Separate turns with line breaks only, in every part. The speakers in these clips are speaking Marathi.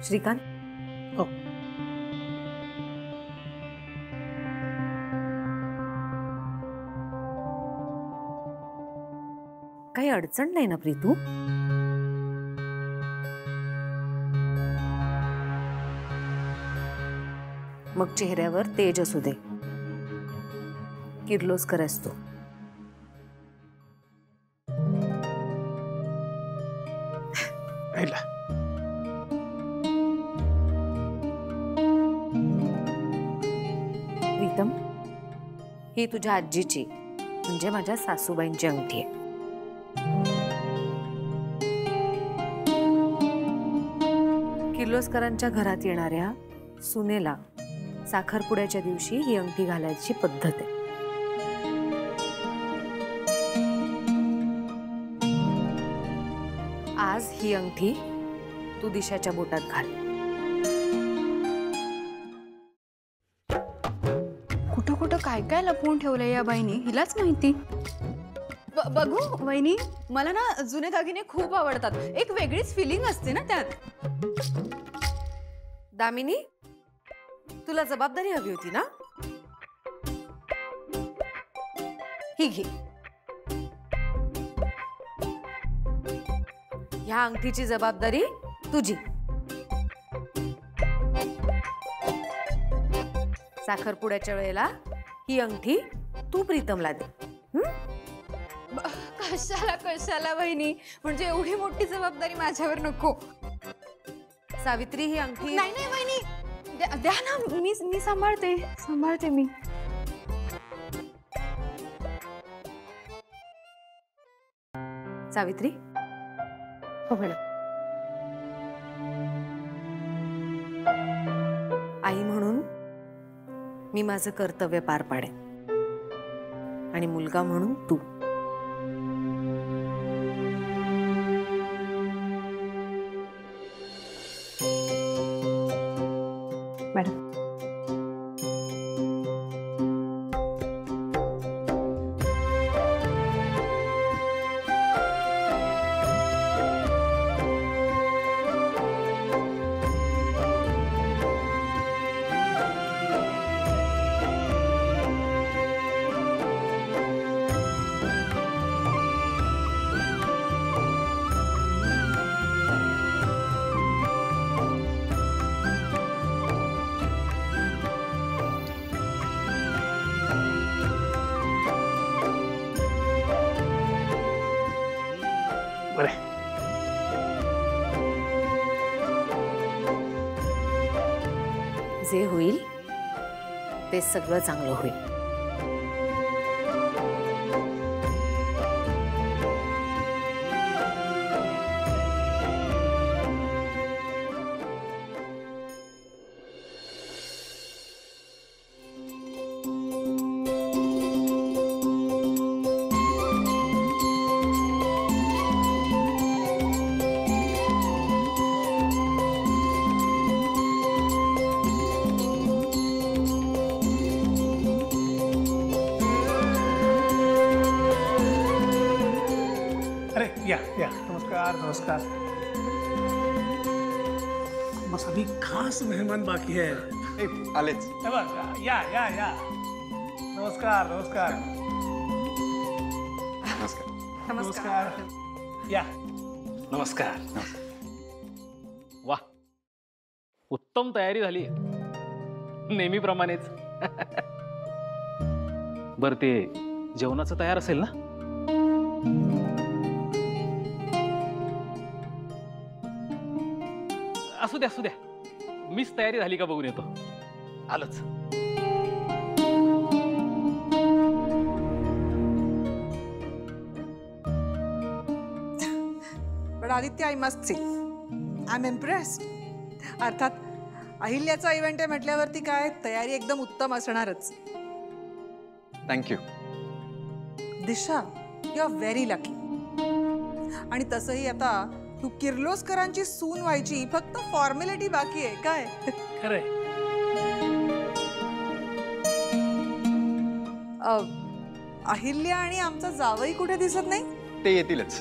श्रीकांत,
हो.
काही अडचण नाही ना प्रीतू? मग चेहऱ्यावर तेज असू दे, किर्लोस्कर असतो. प्रीतम, ही तुझ्या आजीची म्हणजे माझ्या सासूबाईंची अंगठी आहे. किर्लोस्करांच्या घरात येणाऱ्या सुनेला साखरपुड्याच्या दिवशी ही अंगठी घालायची पद्धत आहे. आज ही अंगठी तू दिशाच्या बोटात घाल.
कुठं कुठं काय काय लपवून ठेवलंय या बाईनी, हिलाच माहिती. बघू वहिनी, मला ना जुने दागिने खूप आवडतात. एक वेगळीच फिलिंग असते ना त्यात.
दामिनी, तुला जबाबदारी हवी होती ना? ही घे. ह्या अंगठीची जबाबदारी तुझी. साखरपुड्याच्या वेळेला ही अंगठी तू प्रीतमला दे.
कशाला कशाला वहिनी, म्हणजे एवढी मोठी जबाबदारी माझ्यावर नको.
सावित्री, ही अंगठी.
नाही नाही वहिनी, द्या ना, मी सांभाळते मी.
सावित्री. हो मॅडम. आई म्हणून मी माझं कर्तव्य पार पाडेन आणि मुलगा म्हणून तू. मॅडम. जे होईल ते सगळं चांगलं होईल.
या नमस्कार नमस्कार. बस अभी खास मेहमान बाकी है.
आलेच.
या या या. नमस्कार नमस्कार
नमस्कार
नमस्कार. या
नमस्कार.
वा, उत्तम तयारी झाली नेहमीप्रमाणेच. बर, ते जेवणाचं तयार असेल ना? असू द्या असू द्या, मीच तयारी झाली का बघून येतो. आलोच.
But Aditya, I must say, I'm impressed. अर्थात अहिल्याचा इव्हेंट आहे म्हटल्यावरती काय तयारी एकदम उत्तम असणारच.
Thank you.
Disha, you are very lucky. आणि तसंही आता तू किर्लोस्करांची सून व्हायची फक्त फॉर्मॅलिटी बाकी आहे काय?
खरंय.
अहिल्या आणि आमचा जावई कुठे दिसत नाही?
ते येतीलच.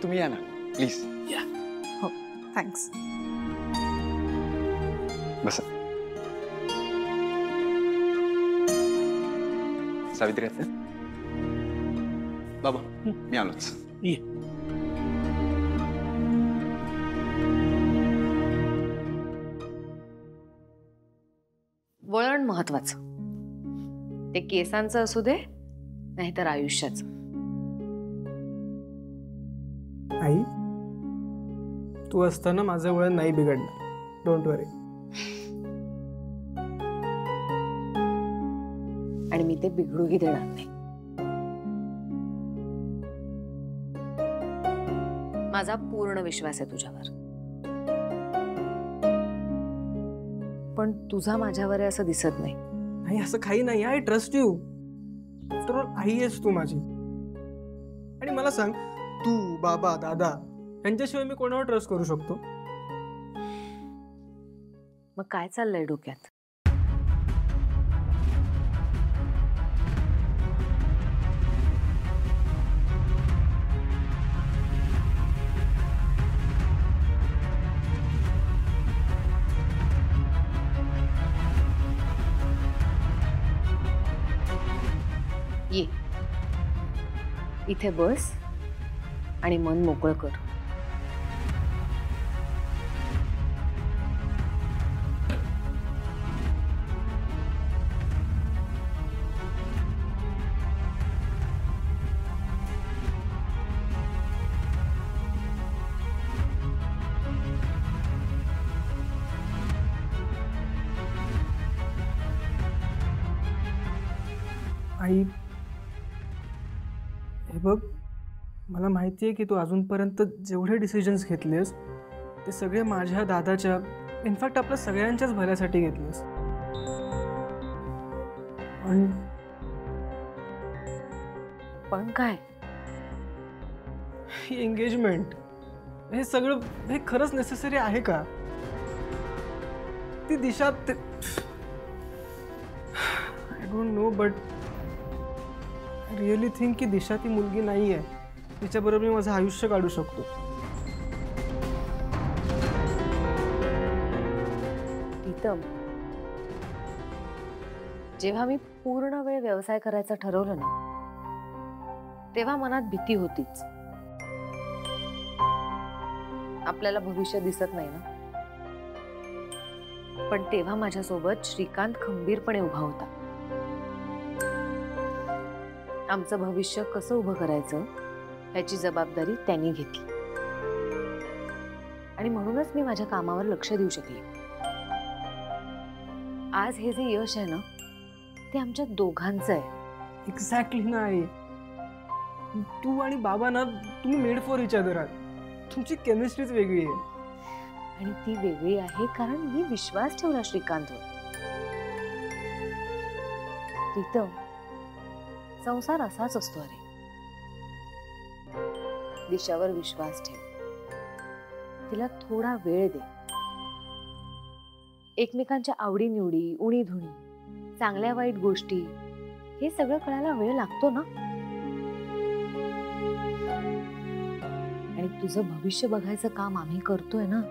तुम्ही या ना प्लीज.
या.
हो, थँक्स.
बस. सावित्री आत्या. बाबा मी आलोच.
ये.
वळण महत्वाचं. ते केसांचं असू दे नाहीतर आयुष्याचं.
आई, तू असताना माझं वळण नाही बिघडणार. डोंट वरी.
आणि मी ते बिघडूही देणार नाही. माझा पूर्ण विश्वास आहे तुझ्यावर. पण तुझा माझ्यावर आहे असं दिसत नाही.
नाही, असं काही नाही. I trust you. After all I आहेस तू माझी. आणि मला सांग, तू, बाबा, दादा यांच्याशिवाय मी कोणावर ट्रस्ट करू शकतो?
मग काय चाललंय डोक्यात? ये इथे बस आणि मन मोकळं कर.
आई, हे बघ, मला माहिती आहे की तू अजूनपर्यंत जेवढे डिसिजन्स घेतलेस ते सगळे माझ्या दादाच्या, इनफॅक्ट आपल्या सगळ्यांच्याच भल्यासाठी घेतलेस.
पण काय?
ही एंगेजमेंट, हे सगळं, हे खरंच नेसेसरी आहे का? ती Disha, I don't know, but I really think की दिशा ती मुलगी नाही आहे तिच्याबरोबर मी माझं आयुष्य काढू शकतो.
प्रीतम, जेव्हा मी पूर्ण वेळ व्यवसाय करायचं ठरवलं ना, तेव्हा मनात भीती होतीच. आपल्याला भविष्य दिसत नाही ना. पण तेव्हा माझ्यासोबत श्रीकांत खंबीरपणे उभा होता. आमचं भविष्य कसं उभं करायचं याची जबाबदारी त्यांनी घेतली. आणि म्हणूनच मी माझ्या कामावर लक्ष देऊ शकले. आज हे जे यश आहे ना, ते आमच्या दोघांचं आहे.
एक्झॅक्टली नाही. तू आणि बाबा ना, तुम्ही मेड फॉर इच अदर आहात. तुमची केमिस्ट्रीच वेगळी आहे.
आणि ती वेगळी आहे कारण मी विश्वास ठेवला श्रीकांतवर. प्रीतम, संसार असाच असतो. अरे, दिशावर विश्वास ठेव. तिला थोडा वेळ दे. एकमेकांच्या आवडीनिवडी, उणीधुणी, चांगल्या वाईट गोष्टी, हे सगळं कळायला वेळ लागतो ना. आणि तुझं भविष्य बघायचं काम आम्ही करतोय ना.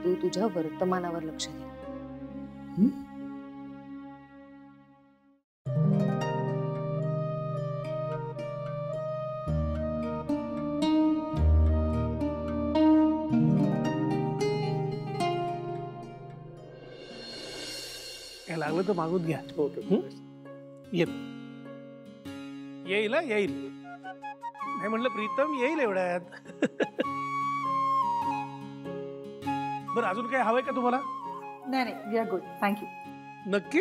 तू तुझ्या वर्तमानावर लक्ष दे.
काय लागलं तर मागून घ्या. येत येईल, येईल. नाही म्हटलं प्रीतम येईल एवढ्यात. बरं, अजून काय हवंय का तुम्हाला?
नाही नाही, वी आर गुड, थँक्यू.
नक्की?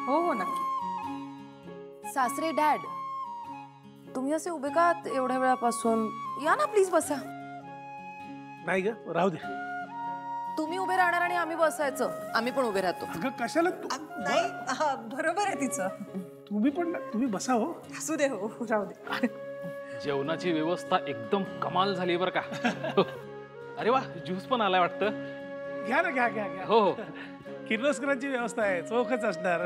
हो हो, नक्की.
सासरे, डॅड, तुम्ही असे उभे का एवढ्या वेळापासून? या ना प्लीज, बसा.
नाही ग, राहू दे.
तुम्ही उभे राहणार आणि आम्ही बसायचं. आम्ही पण उभे राहतो.
अगं कशाला
नाही, बरोबर आहे तिचं.
तुम्ही बसा हो.
असू दे, हो, राहू दे.
जेवणाची व्यवस्था एकदम कमाल झाली बरं का. अरे वा, ज्यूस पण आलाय वाटतं.
घ्या ना, घ्या घ्या घ्या.
हो हो.
किर्लोस्करांची व्यवस्था आहे, चोखच असणार.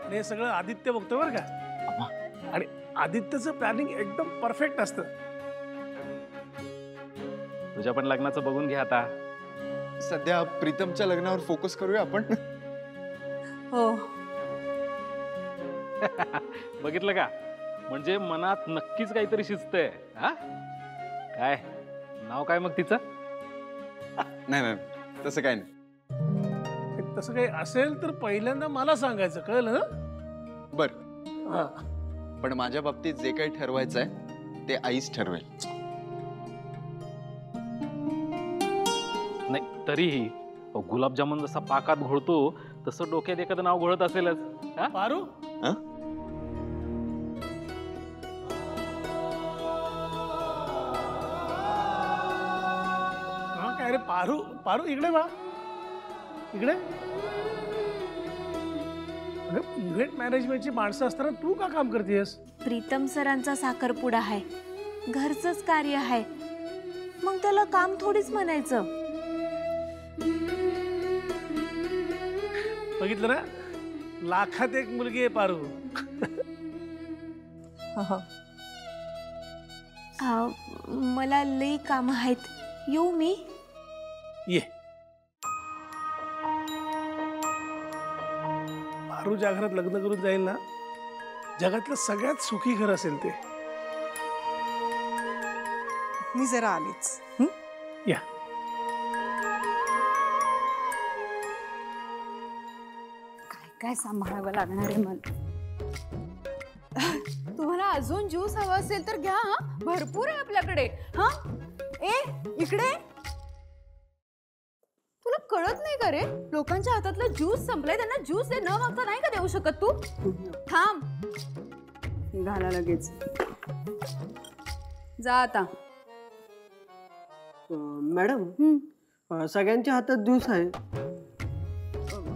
आणि हे सगळं आदित्य बघतो बरं का. आणि आदित्यचं प्लॅनिंग एकदम परफेक्ट असतं.
तुझ्या पण लग्नाचं बघून घ्या आता.
सध्या प्रीतमच्या लग्नावर फोकस करूया आपण.
हो.
बघितलं का, म्हणजे मनात नक्कीच काहीतरी शिजतंय. हा काय नाव काय मग तिचं?
नाही नाही तसं काय नाही.
तसं काही असेल तर पहिल्यांदा मला सांगायचं, कळलं ना?
बर,
हा.
पण माझ्या बाबतीत जे काही ठरवायचं आहे ते आईच ठरवेल.
नाही तरीही गुलाबजामुन जसा पाकात घोळतो तसं डोक्यात एखादं नाव घोळत असेलच. हा?
पारू,
हा?
हा काय रे पारू? पारू इकडे बा, इकडे. अगं इव्हेंट मॅनेजमेंटची माणसं असताना तू का काम करतेस?
प्रीतम सरांचा साखरपुडा आहे, घरचंच कार्य आहे, मग त्याला काम थोडीच म्हणायचं.
बघितलं ना, लाखात एक मुलगी आहे पारू.
मला लई काम आहेत, येऊ मी?
ये. पारू ज्या घरात लग्न करून जाईल ना, जगातलं सगळ्यात सुखी घर असेल ते.
मी जरा आलीच.
या.
काय सांभाळावं लागणार आहे मला. तुम्हाला अजून ज्यूस हवा असेल तर घ्या, हा भरपूर आहे आपल्याकडे. हा ए इकडे, तुला कळत नाही का रे, लोकांच्या हातातलं ज्यूस संपलंय, त्यांना ज्यूस दे, न मागता नाही का देऊ शकत तू? थांब, निघाला लगेच. जा आता.
मॅडम सगळ्यांच्या हातात ज्यूस आहे.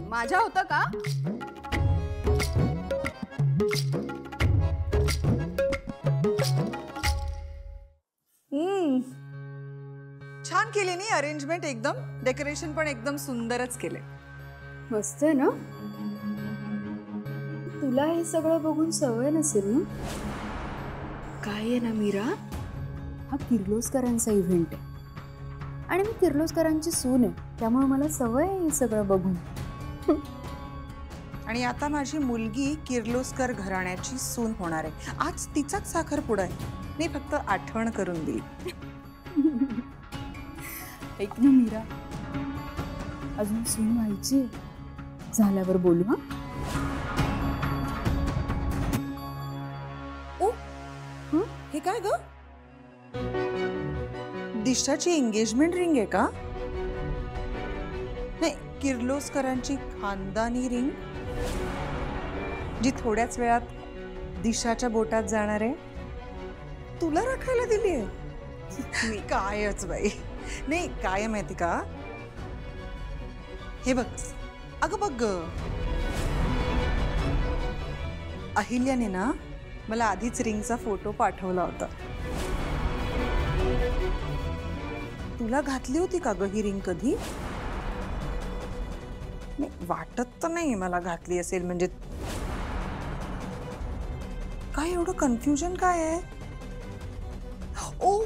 माझ्या होता का?
छान केली नी अरेंजमेंट, एकदम डेकोरेशन पण एकदम सुंदरच केले.
मस्त आहे ना? तुला हे सगळं बघून सवय नसेल ना? काय आहे ना मीरा, हा किर्लोस्करांचा इव्हेंट आहे आणि मी किर्लोस्करांची सून आहे, त्यामुळे मला सवय आहे हे सगळं बघून.
आणि आता माझी मुलगी किर्लोस्कर घराण्याची सून होणार आहे. आज तिचाच साखरपुडा आहे, मी फक्त आठवण करून दिली.
ऐक ना मीरा, अजून सून व्हायची, झाल्यावर बोलू. हा
ओ, हे काय ग? दिशाची एंगेजमेंट रिंग आहे का? नाही, किर्लोस्करांची खानदानी रिंग, जी थोड्याच वेळात दिशाच्या बोटात जाणार आहे. तुला राखायला दिली आहे? कायच बाई. नाही काय माहिती का, हे बघ, अगं बघ, अहिल्याने ना मला आधीच रिंगचा फोटो पाठवला होता. तुला घातली होती का ग ही रिंग कधी? नाही, वाटत तर नाही मला घातली असेल. म्हणजे काय एवढं कन्फ्युजन काय आहे? ओ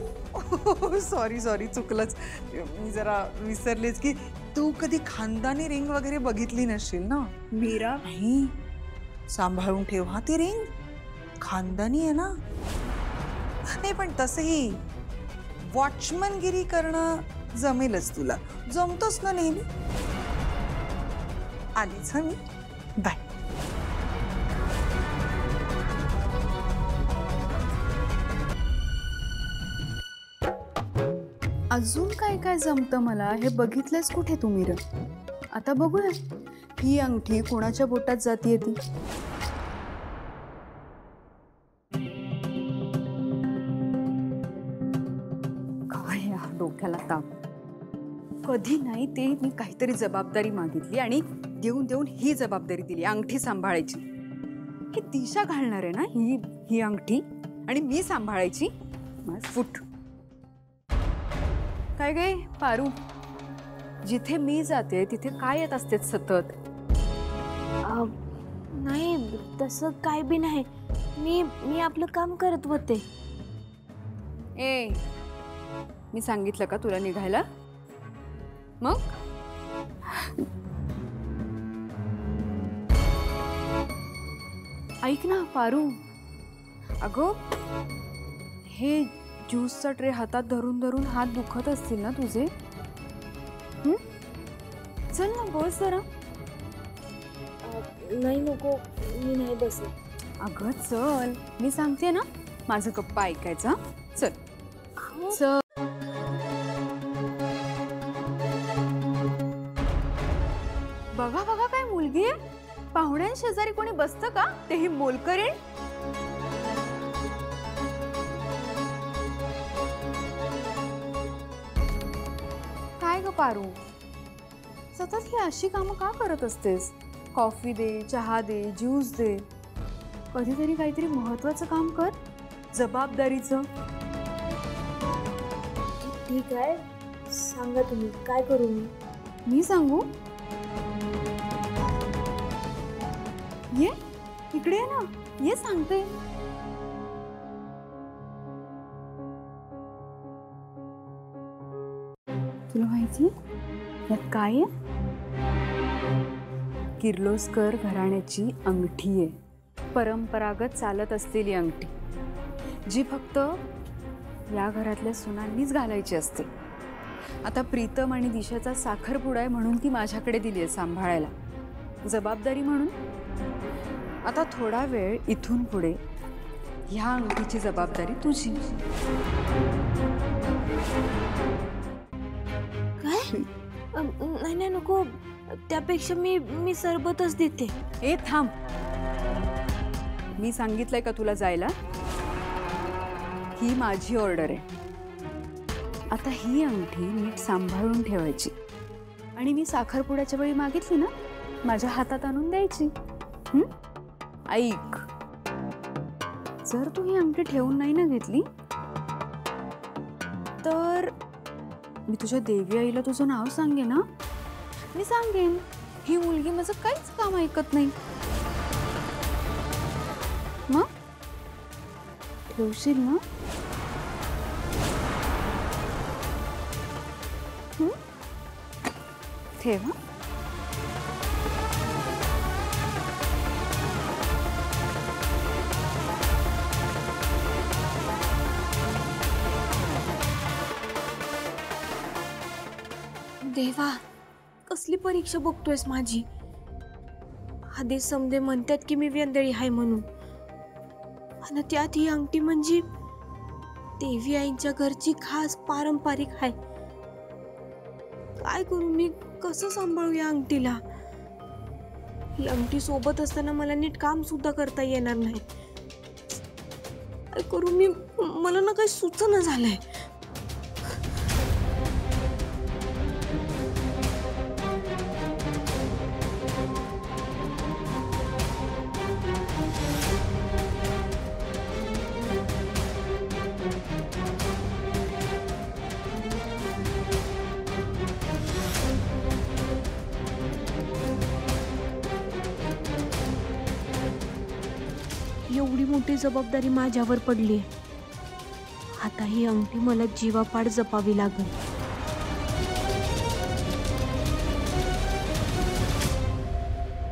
सॉरी सॉरी, चुकलंच, मी जरा विसरलेच की तू कधी खानदानी रिंग वगैरे बघितली नसशील ना
मीरा.
नाही, सांभाळून ठेव हा, ती रिंग खानदानी आहे ना. नाही पण तसंही वॉचमनगिरी करणं जमेलच तुला, जमतोच ना नेहमी. आलीच हा मी, बाय.
अजून काय काय जमतं मला हे बघितलंस कुठे तू मीरा? आता बघूया ही अंगठी कोणाच्या बोटात जातीये ती. काय या डोक्याला ताप. कधी नाही ते मी काहीतरी जबाबदारी मागितली आणि देऊन देऊन ही जबाबदारी दिली, अंगठी सांभाळायची. ही दिशा घालणार आहे ना ही अंगठी, आणि मी सांभाळायची. फुट काय गे पारू, जिथे मी जाते तिथे काय येत असते सतत?
नाही तसं काय बी नाही, मी आपलं काम करत होते.
ए, मी सांगितलं का तुला निघायला? मग ऐक ना पारू, अगं हे ज्यूसचा ट्रे हातात धरून धरून हात दुखत असतील ना तुझे? चल ना बस जरा.
नाही नको, मी नाही बसत.
अगं चल, मी सांगते ना, माझं गप्पा ऐकायचा. चल चल. बघा बघा काय मुलगी आहे. पाहुण्या शेजारी कोणी बसतं का, तेही मोलकरीण. काय ग पारू, सतत ही अशी कामं का करत असतेस? कॉफी दे, चहा दे, ज्यूस दे. कधीतरी काहीतरी महत्वाचं काम कर, जबाबदारीचं.
ठीक आहे, सांगा तुम्ही काय करू.
मी सांगू? ये इकडे ये ना, ये सांगते. तुला माहिती यात काय आहे? किर्लोस्कर घराण्याची अंगठी आहे. परंपरागत चालत असलेली अंगठी, जी फक्त या घरातल्या सुनांनीच घालायची असते. आता प्रीतम आणि दिशाचा साखरपुडा आहे म्हणून ती माझ्याकडे दिली आहे सांभाळायला, जबाबदारी म्हणून. आता थोडा वेळ इथून पुढे ह्या अंगठीची जबाबदारी तुझी.
काय? नाही नाही नको, त्यापेक्षा मी सरबतच देते.
ए थांब, मी सांगितलंय का तुला जायला? ही माझी ऑर्डर आहे. आता ही अंगठी नीट सांभाळून ठेवायची आणि मी साखरपुड्याच्या वेळी मागितली ना, माझ्या हातात आणून द्यायची. ऐक, जर तू ही अंगठी ठेवून नाही ना घेतली तर मी तुझ्या देवी आईला तुझं नाव सांगेन ना. मी सांगेन ही मुलगी माझं काहीच काम ऐकत नाही. मग ठेवशील ना? ठेवा.
देवा, कसली परीक्षा बघतोयस माझी? आधी समजे म्हणतात की मी वेंदळी आहे म्हणून, आणि त्यात ही अंगठी म्हणजे देवी आईंच्या घरची खास पारंपरिक आहे. काय करू मी, कसं सांभाळू या अंगठीला? ही अंगठी सोबत असताना मला नीट काम सुद्धा करता येणार नाही. काय करू मी, मला ना काही सुचना झालंय. एवढी मोठी जबाबदारी माझ्यावर पडली. आता ही अंगठी मला जीवापाड जपावी लागेल.